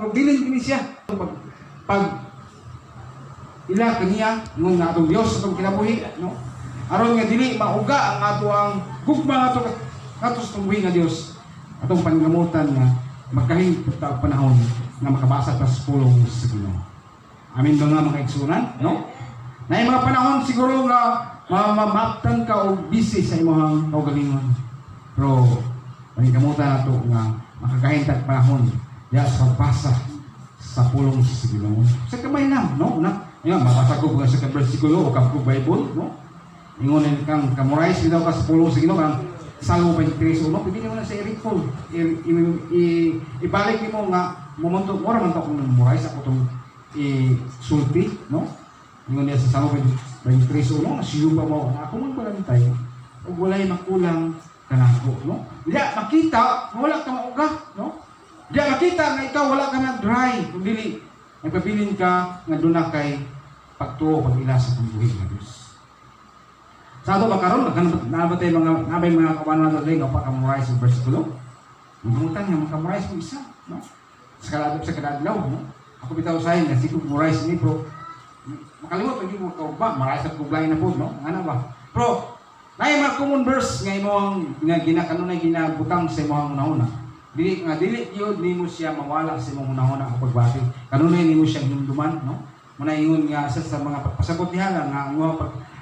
pagbilin kini siya pag ila kaniya nung atong Dios atong kinabuhi, no? Aron nga dili mauga ang ato ang gugma ato sa buhi nga Dios atong pangamutan nga magkahing panahon nga makabasa ta sa pulong sa Ginoo. Amin ba nga mga igsunan, no? Na mga panahon siguro nga mamaptan ka o busy sa imong kaugalingon. Pero pangamutan nato nga makakahintag panahon ya sa pagbasa sa pulong sa Ginoo. Sa kamay na, no? Nga, mabasa ko sa versikulo o kapag Bible, no? Ingon kang kamurais bitaw ka sa pulong sa Ginoo kang Salmo 23:1, pwede mo na sa i-recall. Ibalik mo nga momento mo ra man ta kung memorise ako tong sulti, no? Ingon niya sa Salmo 23:1, siyo pa mo ako man balantay ug walay makulang kanako, no? Diya makita wala ka mauga, no? Diya makita nga ikaw wala ka na dry, kung dili nagpabilin ka nga duna kay pagtuo pag-ila sa pambuhi nga Dios. Sa ato ba karon nabatay nabay mga kabanan natin nga pag-memorize ang versikulo. Mutan nga maka-memorize mo isa, no? Sa kadadlaw, no? Ako bitaw sayon nga sige memorize ni pro makalimot pag mo ka ba memorize sa kublay na po, no? Ano ba? Pro nay mga common verse nga imong nga ginakanunay ginabutang sa imong una-una. Dili gyud nimo siya mawala sa imong una-una kapag bati. Kanunay nimo siya hinumduman, no? Muna ingon nga sa mga pasabot niya nga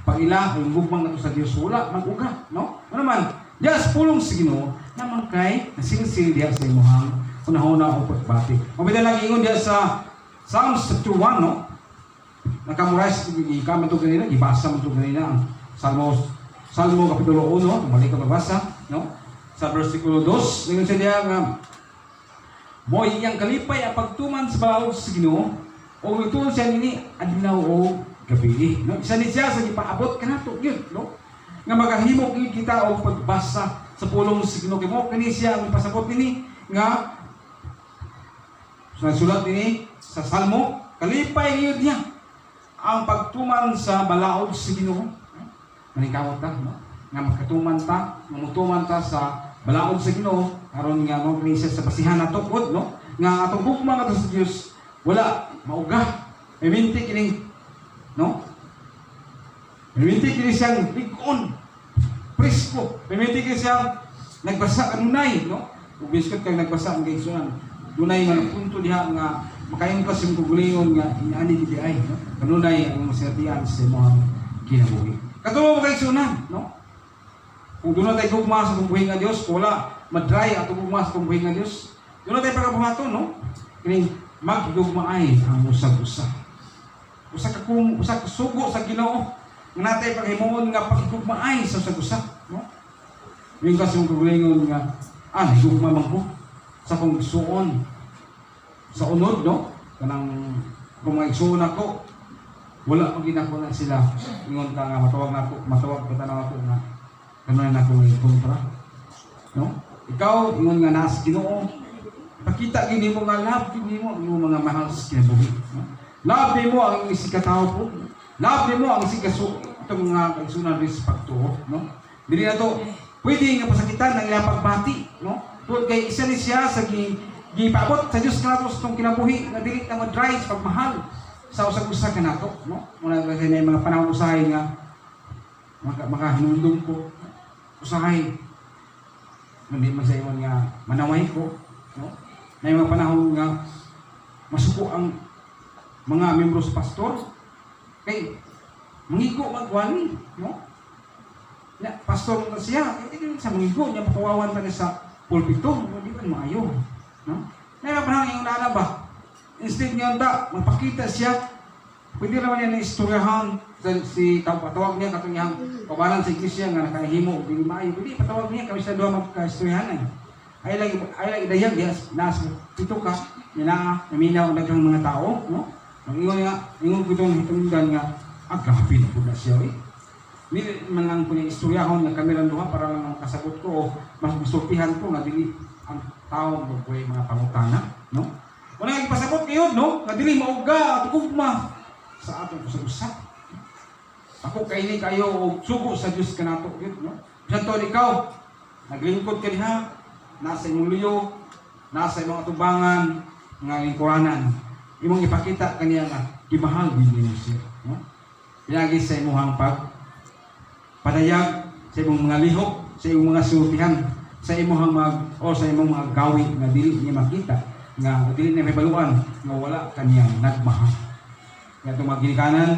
pag-ila yung gugmang nato sa Dios wala mag-uga, no? Ano naman just pulong sa Ginoo naman kay nasilsil diha sa imong una-una o pagbati. Mabida lang ingon diha sa Psalms 1, no? Nakamurais ikaw to ganina, gibasa mo to ganina ang Salmo kapitulo 1, balik ka magbasa, no? Sa versikulo 2, ingon siya diha nga mo iyang kalipay ang pagtuman sa balaod sa Ginoo o ituon siya nini adlaw o gabi, no? Isa ni siya sa gipaabot kanato gyud, no? Nga magahimo gyud kita og pagbasa sa pulong sa Ginoo kay mo kini siya ang pasabot nini nga sulat nini sa Salmo kalipay gyud niya ang pagtuman sa balaod sa Ginoo. Manikawot ta, no? Nga mamutuman ta sa balaod sa Ginoo aron nga mo kini siya sa basihan nato pod, no? Nga atong gugma nato sa Dios wala mauga. Minti kini, no? Minti kini siyang ligon, presko. Minti kini siyang nagbasa kanunay, no? Ug biskot kang nagbasa ang kaigsunan. Dunay man punto diha nga makayon ka sim kugulingon nga inaani di ay, no? Kanunay ang masatian sa mga kinabuhi. Katulo mo kaigsunan, no? Kung doon na tayo gugma sa pambuhi nga Dios, wala madry ato gugma sa pambuhi nga Dios. Doon na tayo pagkabuhaton, no? Kini magdugmaay ang usag-usa. Usa ka sugo sa Ginoo nga natay paghimuon nga pagdugmaay sa usag-usa, no? Yung kasi yung kugulingon nga higugma man ko sa kong suon sa unod, no? Kanang kung maigsuon ako wala pag ginako na sila ingon ka nga matawag ka tanaw ako nga kanon na ko kontra, no? Ikaw ingon nga nas Ginoo pakita gini mo nga love gini mo yung mga mahal sa kinabuhi, no? Love mo ang isig katao po, love mo ang isig kaso itong mga kaigsunan respecto, no? Dili na to pwede nga pasakitan ng ilang pagbati, no? Tungod kay isa ni siya sa gipaabot sa Dios kanato sa itong kinabuhi nga dili na ma-dry sa pagmahal sa usag-usa kanato, no? Muna kasi na mga panahon usahay nga makahinundong ko usahay hindi man sa iwan nga manaway ko, no? Na mga panahon nga masuko ang mga membro sa pastor kay mangigo magwani, no? Na pastor na siya hindi sa mangigo niya pakawawan pa sa pulpito, hindi man maayo, no? Na mga panahon yung nana ba instead niya magpakita siya pwede naman niya na istoryahan si patawag niya katong yang kabalan sa iglesia nga nakahimo dili maayo pwede patawag niya kami sa duha magka-istoryahan ay lagi idayag yes nas pito ka nila naminaw daghang mga tao, no? Ang ingon ko itong hitundan nga agapin po na siya, eh. Hindi man lang po niya istoryahon nga kami lang duha para lang makasabot ko o mas gustupihan ko nga dili ang tao magbuhay mga pangutana, no? Wala nga ipasabot kayo, no? Nga dili mauga at gugma sa atong usap-usap. Ako kaini kayo og sugo sa Dios kanato, no? Bisan to ikaw naglingkod ka diha nasa imong liyo, nasa imong atubangan, nga lingkuranan, imong ipakita kaniya nga gimahal gid nimo siya, no? Pinagi sa imong padayag sa imong mga lihok, sa imong mga sultihan, sa imong sa imong mga gawi nga dili niya makita, nga dili niya mabaluan nga wala kaniyang nagmahal. Kaya itong mga ginikanan,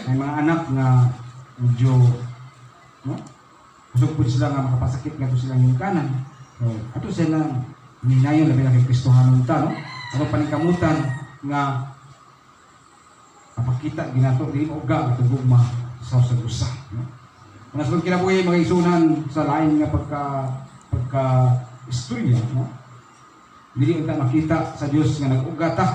may mga anak nga medyo, no? Kusog po sila nga makapasakit nga ito silang ginikanan. So, ato sila ninayon labi na kay Kristohanon ta, no? Ano paningkamutan nga mapakita ginato dili uga at gugma sa usa, no? Mga sunod kinabuhi mga isunan sa lain nga pagka istorya, no? Dili unta makita sa Dios nga nag-uga ta,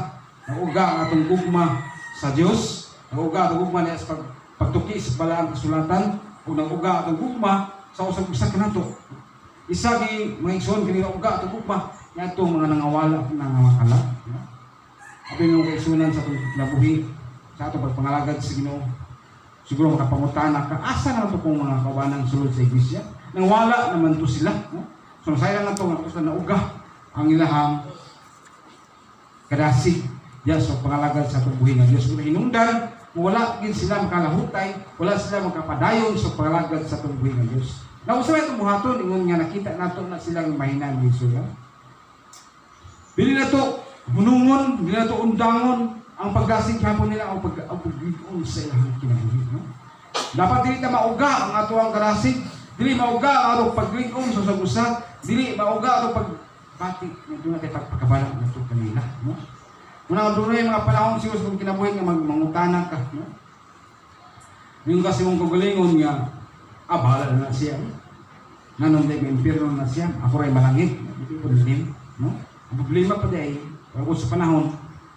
nag-uga ang atong gugma sa Dios, nag-uga atong gugma niya sa pagtuki sa balaang kasulatan, o nag-uga atong gugma sa usag-usa kanato. Isa kay mga igsoon kini uga atong gugma nya atong mga nangawala nga makala, no? Abi mo kay isunan sa atong labuhi sa ato pagpangalagad sa Ginoo, siguro makapangutana ka asa na ito kung mga kawanang sulod sa iglesia nang wala naman to sila, no? So sayang na ito nga gusto na uga ang ilahang kadasig diya sa pangalagad sa atong buhi nga Dios. Kung hinungdan wala gid sila makalahutay, wala sila makapadayon sa pangalagad sa atong buhi nga Dios. Now sa itong buhaton ingon nga nakita nato na silang mahinan ni Jesus. Bili na to hunungon, bili na to undangon ang pagdasig hapon nila ang pag-gigon sa ilang kinabuhi, no? Dapat dili na mauga ang ato ang kadasig, dili mauga ang atong pag-gigon sa usag-usag, dili mauga ang pagpati nito na kay pagpakabalang nato kanila, no? Muna dunay mga panahon siguro kung kinabuhi nga mangutana ka, no? Yung kasi mong kagalingon nga bahala na siya, nanong day impierno na siya, ako ray malangit, hindi ko din, no? Ang problema pa day pag sa panahon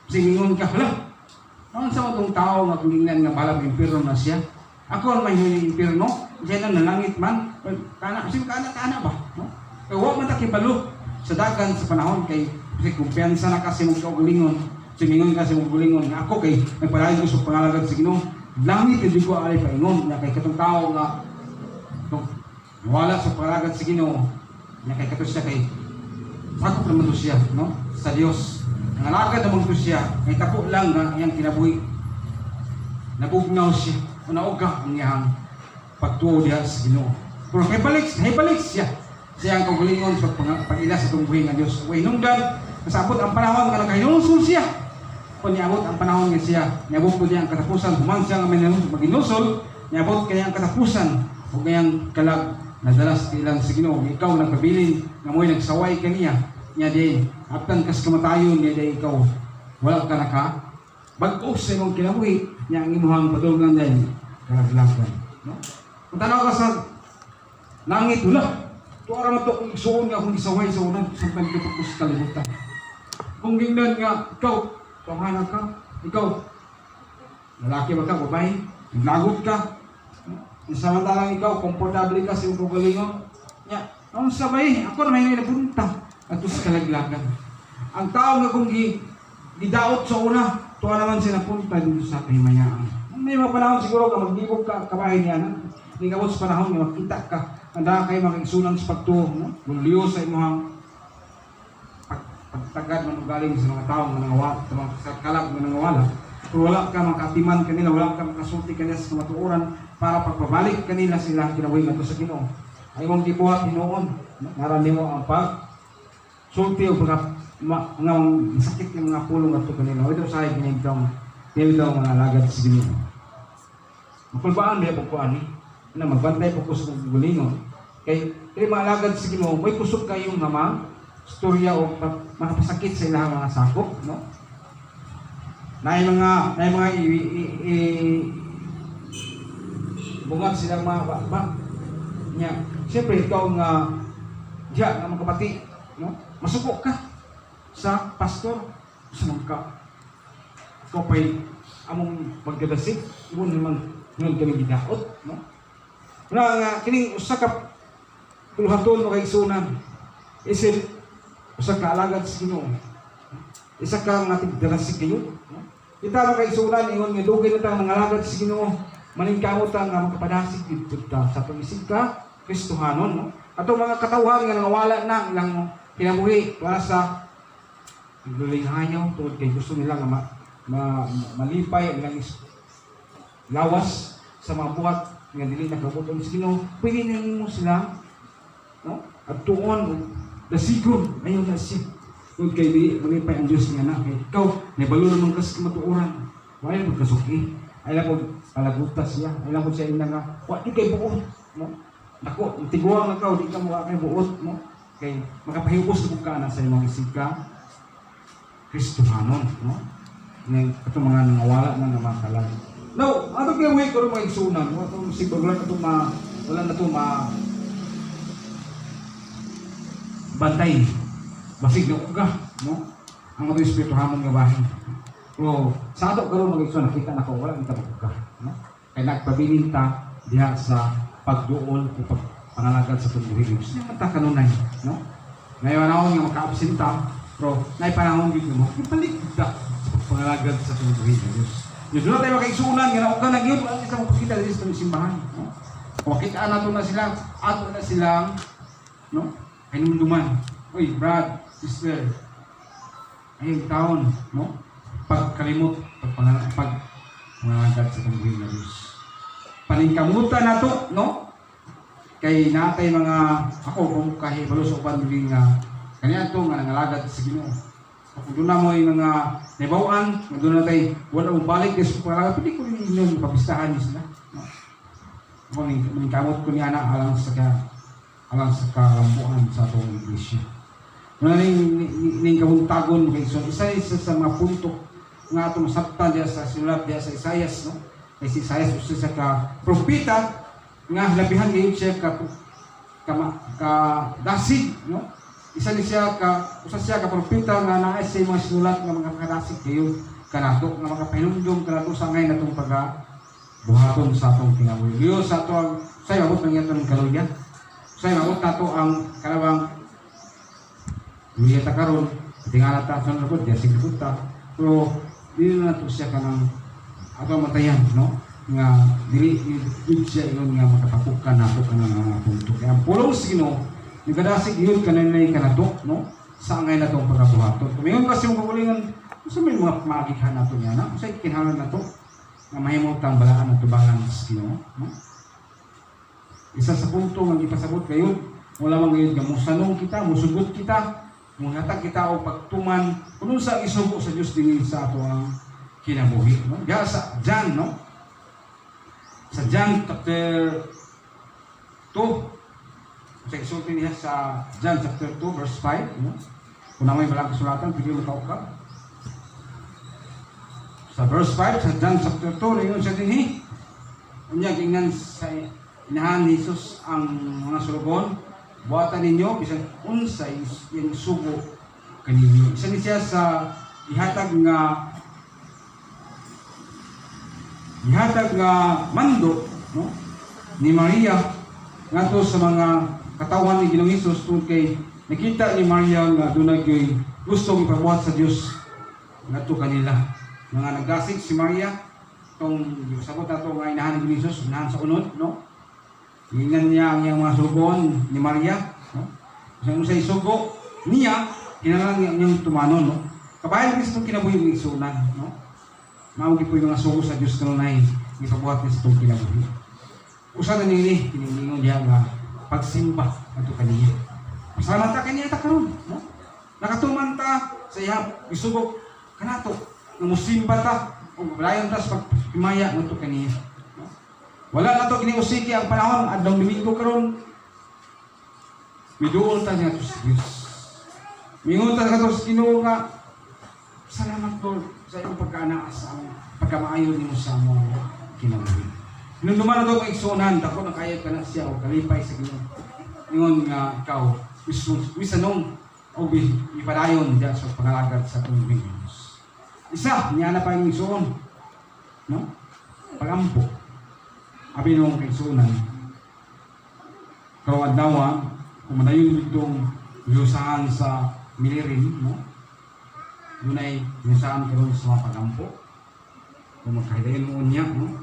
singingon ka, hala, ano sa itong tao nga kung tingnan nga balang impirno na siya? Ako ang may impirno, siya na nalangit man, kasi kana ba? No? Kaya huwag man takipalo sa dagan sa panahon kay kumpiyansa na kasi mong kaugalingon, singingon kasi mong gulingon, nga ako kay nagpalayo ko sa pangalagad sa Ginoo, langit hindi ko alay paingon, na kay katong tao nga wala sa pangalagad sa Ginoo, na kay katong siya kay sakop naman to siya, no? Sa Dios. Ang alagad naman ko siya, ay tako lang na iyang kinabuhi. Nabugnaw siya, o nauga ang iyang pagtuo diya sa Ginoo. Pero naibalik siya. Siya ang kagulingon sa pag-ila sa itong buhi ng Diyos. O inungdan, kasabot ang panahon nga nagkahinusol siya. O niabot ang panahon nga siya, niabot ko diya ang katapusan, humang siya nga maginusol, niabot kaya ang katapusan, o kayang kalag, nadalas ilang sa Ginoo, ikaw nagpabilin, nga mo'y nagsaway kaniya, niya din, aptan kas kamatayon niya din ikaw, wala ka na ka, bagkos sa imong kinabuhi, niya ang imuhang padulungan din, kalaglagan. No? Kung tanaw ka sa langit, wala, tuwara mo ito kung igsuon nga kung isaway sa unang, sampai ka pagkos kalimutan. Kung gingnan nga, ikaw, pamahanag ka, ikaw, lalaki ba ka, babae, naglagot ka, samantalang ikaw, komportable ka sa iyong kagalingon, niya, ang sabay, ako na may napunta, at sa kalaglagan. Ang tao nga kung gidaot sa una, tuwa naman siya napunta dito sa kahimayaan. May mga panahon siguro ka magbibog ka kabahay niya na. Hindi ka sa panahon nga makita ka. Handa kayo makikisunan sa pagtuo. No? Buliyo sa imuhang pagtagad ng ugaling sa mga tao nga nangawala, sa mga kalag nga nangawala. Pero wala ka makatiman kanila, wala ka makasulti kanila sa kamatuoran para pagpabalik kanila sila kinabuhi nga sa Ginoo. Ay mong gibuhat hinoon. Narani mo ang sulti o mga sakit ng mga pulong at ito kanila. Ito sa akin pinagdaw mga alagad sa Ginoo. Makulbaan ba yung pagkuhan na magbantay po ko sa gulingon. Kaya mga alagad sa Ginoo, may kusog kayong mga storya o makapasakit sa ilang mga sakop. No? Na yung mga bungat silang mga bakbak. Siyempre ikaw nga diya nga mga kapati, no? Masuko ka sa pastor sa mga ikaw pa'y among magkadasig iyon naman nung kami gidaot, no? Nga kining usa ka puluhaton o kaigsunan isip usa ka alagad sa Ginoo, isa ka nga tigdarasig kayo, no? Kita mga kaigsunan ingon nga dugay na tang mga alagad sa Ginoo maningkamot nga magkapadasig dito sa pag-isig ka Kristohanon, no? Ato mga katawhan nga nangawala na ilang kinabuhi para sa Nagluling ayaw, tungod kay gusto nila nga malipay ang lawas sa mga buhat nga dili nakabuton sa Ginoo. Pwede na mo sila, no? At tuon, dasigon, ayaw na siya. Tungod kay di malipay ang Diyos nga na. Kaya ikaw, nabalo naman kasi kamatuoran. Wala mo kasuki. Ay lang po, palagutas siya. Ay lang po siya ina nga, di kay buot, no? Ako, tiguang na ikaw, di ka mukha kay buot, no? Kay makapahipos na ka na sa imong isig ka, Kristohanon, no? Ito mga nangawala na namakalag. No, ato kaya way ko rin mga igsunan. Siguro wala na ito bantay. Basig na uga, no? Ang mga Espiritu hamon nga bahin. Pero sa ato karon mga igsunan, nakita na ko, wala nita mag-uga, no? Kaya nagpabilin ta diha sa pagduol o pangalagan sa pagbuhig. Gusto niya mata kanunay, no? Ngayon ako nga maka-absenta, pero naipanahon dito mo, ipalik ka sa pangalagan sa pagbuhig ng Diyos. Yung doon tayo makaigsunan, nga na uga nagyod, wala isang magpakita dito sa simbahan, no? Makitaan nato na sila, ato na silang, no? Hinumduman. Uy, Brad, sister, ayun taon, no? Pagkalimot, pagpangalagan sa pagbuhig ng Diyos. Paningkamutan na to, no? Kay natay mga, ako kung kahibalo sa upan din nga, kanya ito nga nangalagad sa Ginoo. Kung doon na mo yung mga nabawaan, doon na tayo, wala mong balik, kasi pagkalagad, pwede ko rin inyong pabistahan niyo sila. No? Ako, maningkamot ko niya na alang sa kalambuan sa atong iglesia. Muna ning kabuntagon, isa sa mga punto nga itong sabta diya sa sinulat diya sa Isaias, no? Si Isaias usa sa propeta nga labihan ngayon siya ka dasig, no? Usa siya ka propeta nga naa sa mga sinulat nga mga kadasig kayo kanato nga mga pahinumdum kanato sa ngay natong buhaton sa atong kinabuhi. Dios sa ato sa mabot ng yaton kaluya. Sa mabot nato ang kalawang ta karon tingala ta sa lubot dia sige puta. Pero dili na to siya kanang ato matayan, no? Nga dili siya ingon nga makapapukan nato kanang mga punto. Kaya pulong sa Ginoo, yung kadasig yun kananay kanato, no? Sa angay na itong pagkabuhaton. Kumingon kasi yung kagulingan, gusto mo yung mga magighan nato niya, na? Kasi kinahanglan na to, na mahimutang balaan at tubangan sa Ginoo, no? Isa sa punto nga ipasabot kayo, wala mang ngayon nga musanong kita, musugot kita, munghatag kita o pagtuman, kung sa isugo sa Diyos din sa ato ang kinabuhi, no? Diya sa John, no? Sa John chapter 2, sa isulti niya sa John chapter 2 verse 5, no? Kung na may balang kasulatan, pwede mo ka. Sa verse 5, sa John chapter 2, na yun siya din, unyag ingnan sa inahan ni Jesus ang mga sulugon, buhatan ninyo, bisan unsay yung sugo kaninyo. Isa niya sa ihatag nga mando, no? Ni Maria ngadto sa mga katawan ni Ginoong Hesus tungod kay nakita ni Maria nga dunay gustong ipabuhat sa Dios ngadto kanila. Mga naggasig si Maria tong sabot nato nga inahan ni Ginoong Hesus inahan sa unod, no? Ingnan niya ang mga sugon ni Maria, no? Kung sa isugo niya kinahanglan niya niyang tumanon, no? Kabayan Kristo kinabuhi ng isunan, no? Maugi po yung mga sugo sa Diyos kanunay, ipabuhat niya sa itong kinabuhi. Usa na nini, kinilingon niya nga pagsimba ato kaniya. Pasalamat ta kaniya ta karon, no? Nakatuman ta sa iya isugo kanato, nga musimba ta o balayon ta sa pagpimaya ato kaniya. No? Wala na to kiniusiki ang panahon adlaw Domingo karon. Miduol ta niya sa Diyos. Mingon ta kato sa Ginoo nga salamat Lord sa iyong pagkaanaas sa aming pagkamaayon nimo sa among kinabuhi. Nung duman na ito ang igsunan, dako na kaya ka na siya o kalipay sa Ginoo. Ingon nga ikaw, misanong o ipadayon diyan sa pangalagad sa itong Diyos. Isa, niya na pa yung igsuon. No? Pagampo. Abi nung kaigsunan. Karawad dawa, kumadayon itong yusahan sa milirin, no? Yun ay yusahan karon sa mga pagampo. Kung magkahidayon mo niya, no?